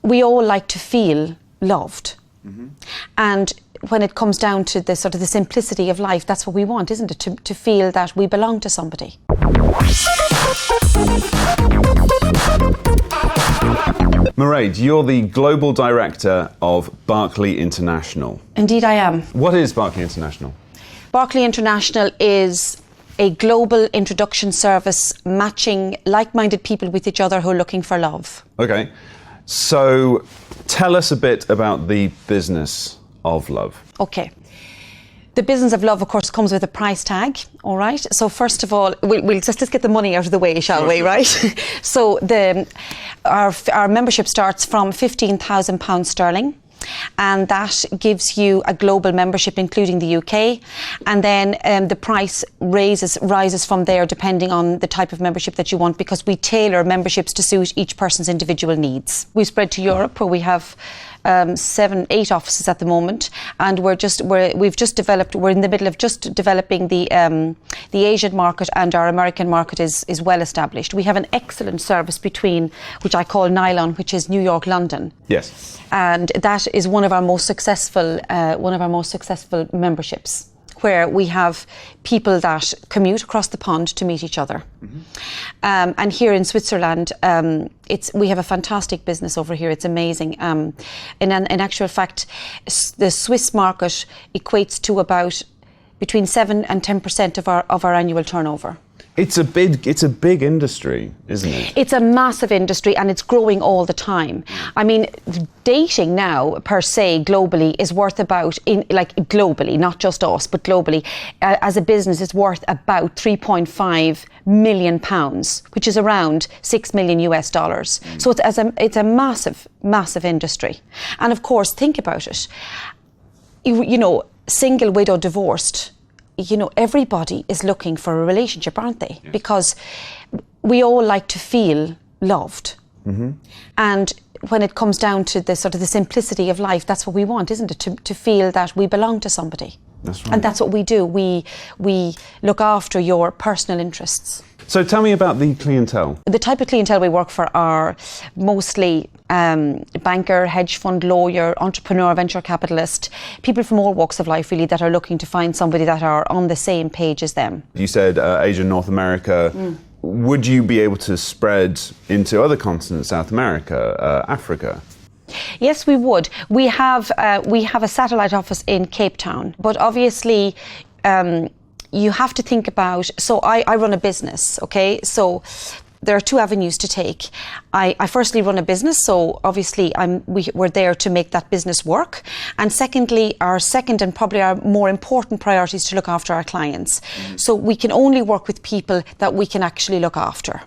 we all like to feel loved. And when it comes down to the sort of the simplicity of life, that's what we want, isn't it? To feel that we belong to somebody. Mairead, you're the Global Director of Berkeley International. Indeed I am. What is Berkeley International? Berkeley International is a global introduction service matching like-minded people with each other who are looking for love. Okay, so tell us a bit about the business of love. Okay. The business of love, of course, comes with a price tag, all right? So first of all, let's get the money out of the way, shall we, right? So our membership starts from £15,000 sterling, and that gives you a global membership, including the UK, and then the price rises from there depending on the type of membership that you want, because we tailor memberships to suit each person's individual needs. We spread to Europe, where we have 8 offices at the moment, and we're in the middle of just developing the Asian market, and our American market is well established. We have an excellent service which I call Nylon, which is New York, London. Yes. And that is one of our most successful memberships, where we have people that commute across the pond to meet each other. And here in Switzerland, we have a fantastic business over here. It's amazing. In actual fact, the Swiss market equates to about between 7 and 10% of our annual turnover. It's a big industry, isn't it? It's a massive industry, and it's growing all the time. I mean, dating now per se globally is worth about, globally, not just us, but globally, as a business, it's worth about £3.5 million, which is around $6 million US. So it's a massive industry. And of course, think about it. You know, single, widow, divorced. You know, everybody is looking for a relationship, aren't they? Yes. Because we all like to feel loved. And when it comes down to the sort of the simplicity of life, that's what we want, isn't it? To feel that we belong to somebody. That's right. And that's what we do. We look after your personal interests. So tell me about the clientele. The type of clientele we work for are mostly banker, hedge fund, lawyer, entrepreneur, venture capitalist, people from all walks of life really that are looking to find somebody that are on the same page as them. You said Asia, North America. Would you be able to spread into other continents, South America, Africa? Yes, we would. We have a satellite office in Cape Town, but obviously you have to think about, so I run a business, okay? So there are 2 avenues to take. I firstly run a business, so obviously we're there to make that business work. And secondly, our second and probably our more important priority is to look after our clients. So we can only work with people that we can actually look after.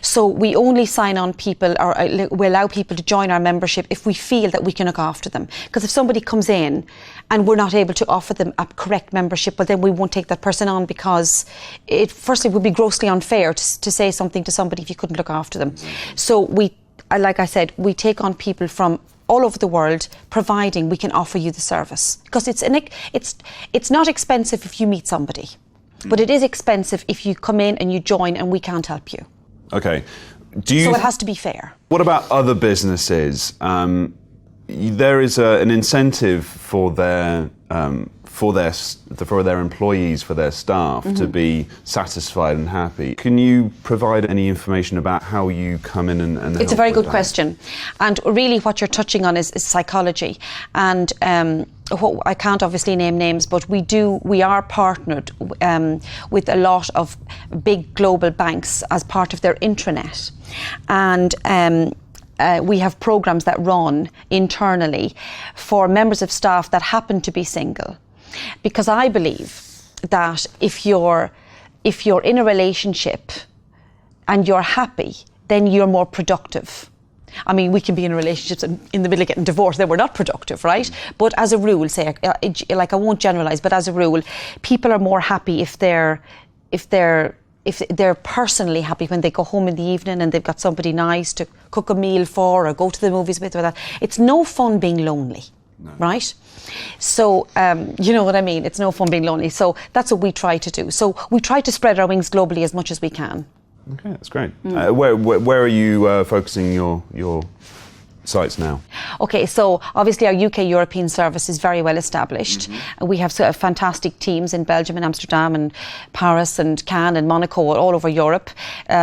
So we only sign on people, or we allow people to join our membership if we feel that we can look after them. Because if somebody comes in and we're not able to offer them a correct membership, well then we won't take that person on, because it firstly would be grossly unfair to say something to somebody if you couldn't look after them. So like I said, we take on people from all over the world, providing we can offer you the service. Because it's not expensive if you meet somebody, but it is expensive if you come in and you join and we can't help you. Okay. So it has to be fair. What about other businesses? There is an incentive for their employees, for their staff to be satisfied and happy. Can you provide any information about how you come in and It's a very good question. And really what you're touching on is psychology. And I can't obviously name names, but we are partnered with a lot of big global banks as part of their intranet. And we have programs that run internally for members of staff that happen to be single. Because I believe that if you're in a relationship and you're happy, then you're more productive. I mean, we can be in relationships and in the middle of getting divorced, then we're not productive, right? But as a rule, I won't generalise, but as a rule, people are more happy if they're personally happy when they go home in the evening and they've got somebody nice to cook a meal for or go to the movies with or that. It's no fun being lonely. No. Right? So, you know what I mean? It's no fun being lonely. So that's what we try to do. So we try to spread our wings globally as much as we can. Okay, that's great. Where are you focusing your sites now? Okay, so obviously our UK European service is very well established. We have sort of fantastic teams in Belgium and Amsterdam and Paris and Cannes and Monaco, all over Europe,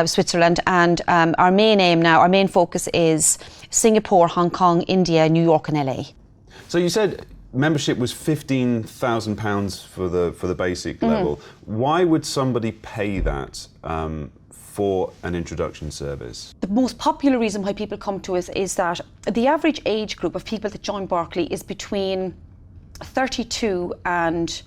Switzerland, and our main aim now, our main focus is Singapore, Hong Kong, India, New York and LA. So you said membership was £15,000 for the basic level. Why would somebody pay that for an introduction service? The most popular reason why people come to us is that the average age group of people that join Berkeley is between 32 and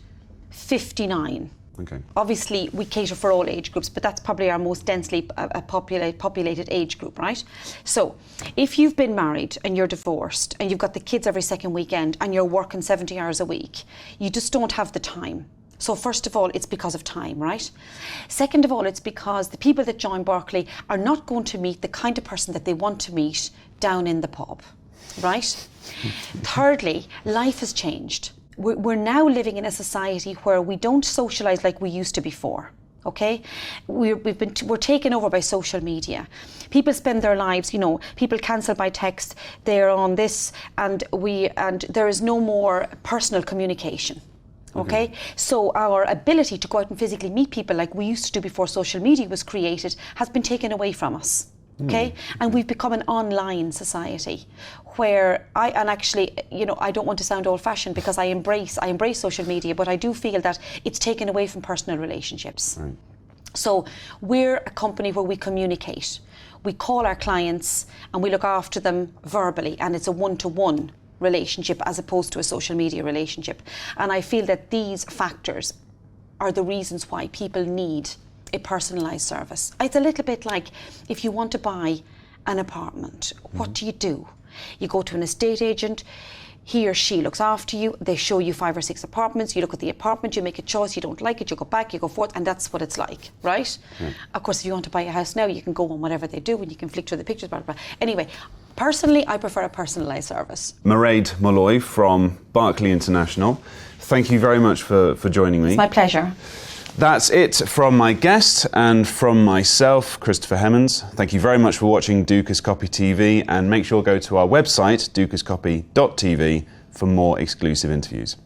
59. Okay. Obviously, we cater for all age groups, but that's probably our most densely populated age group, right? So, if you've been married and you're divorced and you've got the kids every second weekend and you're working 70 hours a week, you just don't have the time. So first of all, it's because of time, right? Second of all, it's because the people that join Berkeley are not going to meet the kind of person that they want to meet down in the pub, right? Thirdly, life has changed. We're now living in a society where we don't socialise like we used to before. Okay, we're taken over by social media. People spend their lives, you know, people cancel by text. They're on this, and there is no more personal communication. Okay, so our ability to go out and physically meet people like we used to do before social media was created has been taken away from us. Okay, and we've become an online society where actually, you know, I don't want to sound old-fashioned because I embrace social media, but I do feel that it's taken away from personal relationships. Right. So we're a company where we communicate. We call our clients and we look after them verbally, and it's a one-to-one relationship as opposed to a social media relationship. And I feel that these factors are the reasons why people need a personalised service. It's a little bit like if you want to buy an apartment, what do? You go to an estate agent, he or she looks after you, they show you 5 or 6 apartments, you look at the apartment, you make a choice, you don't like it, you go back, you go forth, and that's what it's like, right? Of course, if you want to buy a house now, you can go on whatever they do and you can flick through the pictures, blah, blah, blah. Anyway, personally, I prefer a personalised service. Mairead Molloy from Berkeley International, thank you very much for joining me. It's my pleasure. That's it from my guest and from myself, Christopher Hemmons. Thank you very much for watching Dukascopy TV, and make sure to go to our website, dukascopy.tv, for more exclusive interviews.